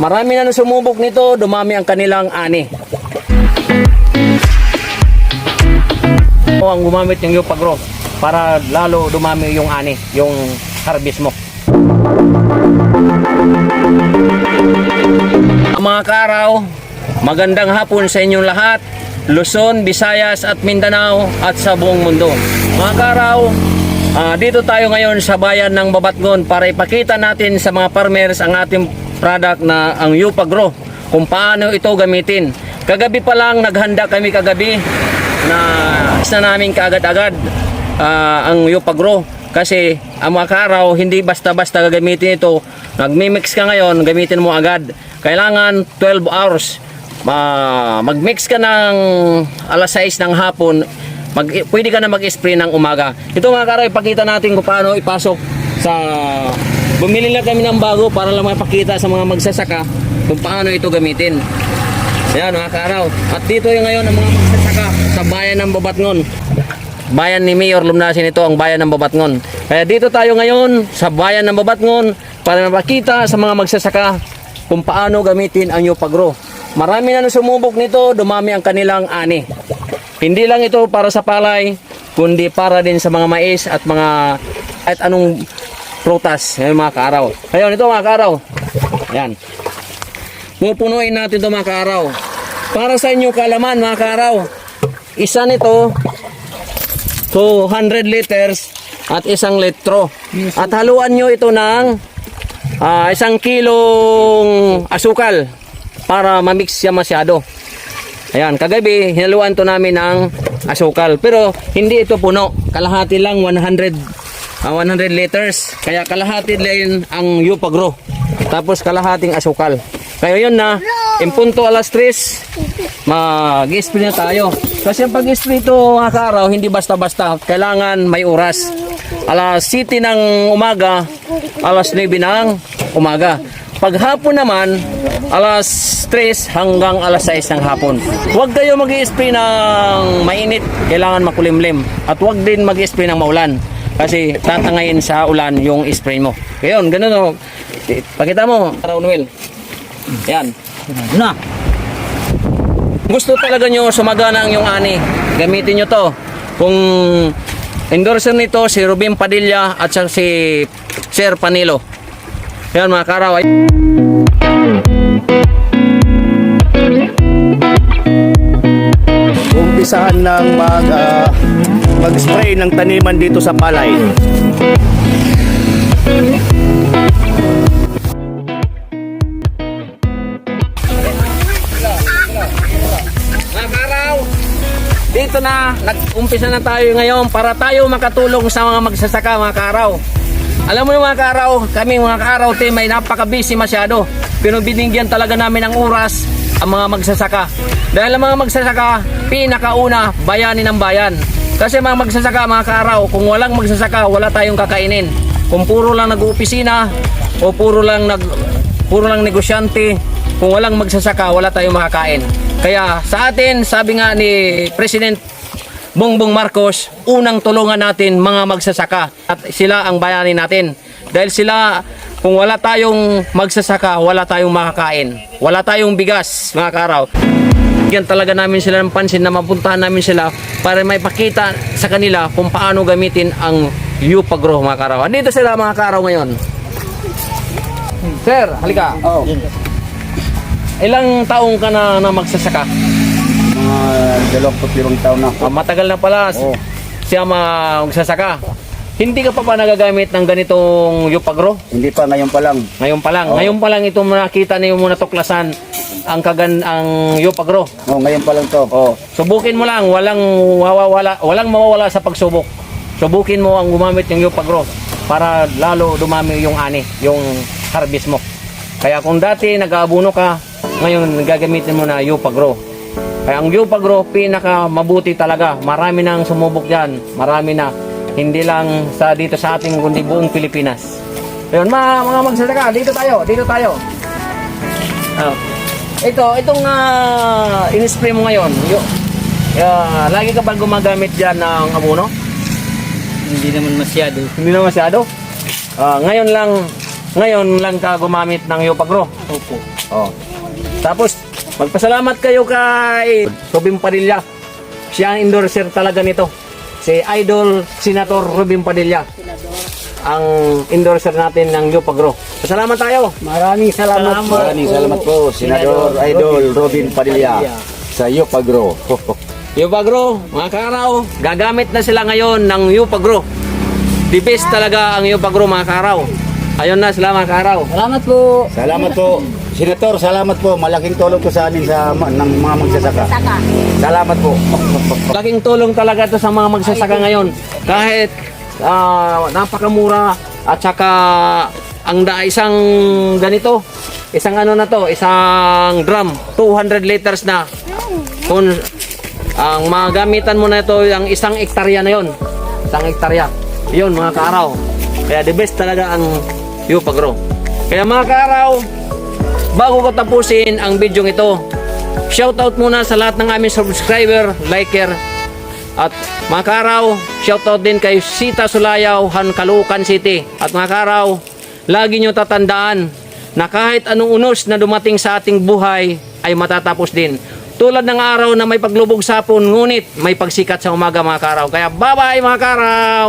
Marami na sumubok nito, dumami ang kanilang ani. Ang gumamit ng Upagro para lalo dumami yung ani, yung harvest mo. Mga kaaraw, magandang hapon sa inyong lahat, Luzon, Visayas at Mindanao at sa buong mundo. Mga kaaraw, dito tayo ngayon sa bayan ng Babatngon para ipakita natin sa mga farmers ang ating product na ang Upagro, kung paano ito gamitin. Kagabi pa lang naghanda kami kagabi na isa namin kaagad-agad ang Upagro kasi ang mga kaaraw hindi basta-basta gagamitin ito. Nagmi-mix ka ngayon, gamitin mo agad. Kailangan 12 hours. Mag-mix ka ng alas 6 ng hapon, pwede ka na mag-spray ng umaga. Ito mga kaaraw, ipakita natin kung paano ipasok sa... Bumili lang kami ng bago para lang mapakita sa mga magsasaka kung paano ito gamitin. Ayan mga kaaraw. At dito yung ngayon ang mga magsasaka sa bayan ng Babatngon. Bayan ni Mayor Lumnasin, ito ang bayan ng Babatngon. Kaya dito tayo ngayon sa bayan ng Babatngon para mapakita sa mga magsasaka kung paano gamitin ang Upagro. Marami na sumubok nito, dumami ang kanilang ani. Hindi lang ito para sa palay, kundi para din sa mga mais at mga at anong prutas, ngayon mga kaaraw. Ngayon ito mga kaaraw. Ayan. Pupunuin natin ito mga kaaraw. Para sa inyong kalaman mga kaaraw, isa nito 200 liters at 1 litro. At haluan nyo ito ng 1 kilong asukal para mamix siya masyado. Ayan, kagabi hinaluan to namin ng asukal. Pero hindi ito puno. Kalahati lang 100 liters. Kaya kalahati din ang Upagro. Tapos kalahating asukal. Kaya yun na, impunto alas 3, mag-spray na tayo. Kasi ang pag-spray ito mga kaaraw, hindi basta-basta. Kailangan may oras. Alas 7 ng umaga, alas 9 ng umaga. Paghapon naman, alas 3 hanggang alas 6 ng hapon. Huwag kayo mag-spray ng mainit, kailangan makulimlim. At huwag din mag-spray ng maulan. Kasi tatangayin sa ulan yung spray mo. Ngayon, ganun o. Pakita mo, Noel. Yan. Na. Gusto talaga nyo sumagana ang yung ani, gamitin nyo to. Kung endorser nito, si Rubin Padilla at si Sir Panilo. Yan mga kaaraw. Umpisahan ng mag-spray ng taniman dito sa palay. Mga kaaraw, dito na, nag-umpisa na tayo ngayon para tayo makatulong sa mga magsasaka mga kaaraw. Alam mo yung mga kaaraw, kami mga kaaraw team ay napaka-busy masyado. Pero binigyan talaga namin ng oras ang mga magsasaka. Dahil ang mga magsasaka, pinakauna, bayani ng bayan. Kasi mga magsasaka, mga kaaraw, kung walang magsasaka, wala tayong kakainin. Kung puro lang nag-uupisina o puro lang negosyante, kung walang magsasaka, wala tayong makakain. Kaya sa atin, sabi nga ni President Bongbong Marcos, unang tulungan natin mga magsasaka at sila ang bayani natin. Dahil sila, kung wala tayong magsasaka, wala tayong makakain. Wala tayong bigas, mga kaaraw. Yan talaga namin sila ng pansin na mapuntahan namin sila para may pakita sa kanila kung paano gamitin ang Upagro mga kaaraw. Andito sila mga kaaraw ngayon. Sir, halika. Oh. Ilang taong ka na magsasaka? Mga 27 taon na. Matagal na pala siya magsasaka. Hindi ka pa nagagamit ng ganitong Upagro? Hindi pa, ngayon pa lang. Ngayon pa lang. Ngayon pa lang ito nakita niyo muna tuklasan ang Upagro. Ngayon pa lang to. Subukin mo lang, walang mawawala sa pagsubok. Subukin mo ang gumamit ng Upagro para lalo dumami yung ani, yung harvest mo. Kaya kung dati nag-aabuno ka, ngayon gagamitin mo na Upagro. Kaya ang Upagro pinaka mabuti talaga. Marami nang sumubok diyan, marami na. Hindi lang dito sa ating kundi buong Pilipinas. Ayun, mga magsasaka, dito tayo. Itong in-spray mo ngayon. Lagi ka ba gumagamit diyan ng abono? Hindi naman masyado. Hindi naman masyado? Ngayon lang ka gumamit ng Upagro. Opo. Oh. Tapos, magpasalamat kayo kay Robin Padilla. Siya ang endorser talaga nito. Si Idol Senator Robin Padilla. Ang endorser natin ng Yupagro. Pasalamat tayo. Maraming salamat. Maraming salamat po, Senador Idol Robin Padilla sa Yopagro. Yupagro, mga karaw, gagamit na sila ngayon ng Yupagro. The best talaga ang Yupagro, mga karaw. Ayun na sila, mga karaw. Salamat po. Salamat po. Senator, salamat po. Malaking tulong to sa amin ng mga magsasaka. Salamat po. Laking tulong talaga ito sa mga magsasaka ngayon. Kahit napakamura at saka isang ganito, isang ano na to, isang drum, 200 liters na. Kung ang magamitan mo na ito, ang isang hektarya na yon. Isang hektarya. Yun, mga kaaraw. Kaya the best talaga ang Yupagro. Kaya mga kaaraw, bago ko tapusin ang video ito, shoutout muna sa lahat ng aming subscriber, liker, at mga karaw, shoutout din kay Sita Sulayaw, Caloocan City. At mga karaw, lagi nyo tatandaan na kahit anong unos na dumating sa ating buhay ay matatapos din. Tulad ng araw na may paglubog sa hapon, ngunit may pagsikat sa umaga, mga karaw. Kaya bye-bye, mga karaw!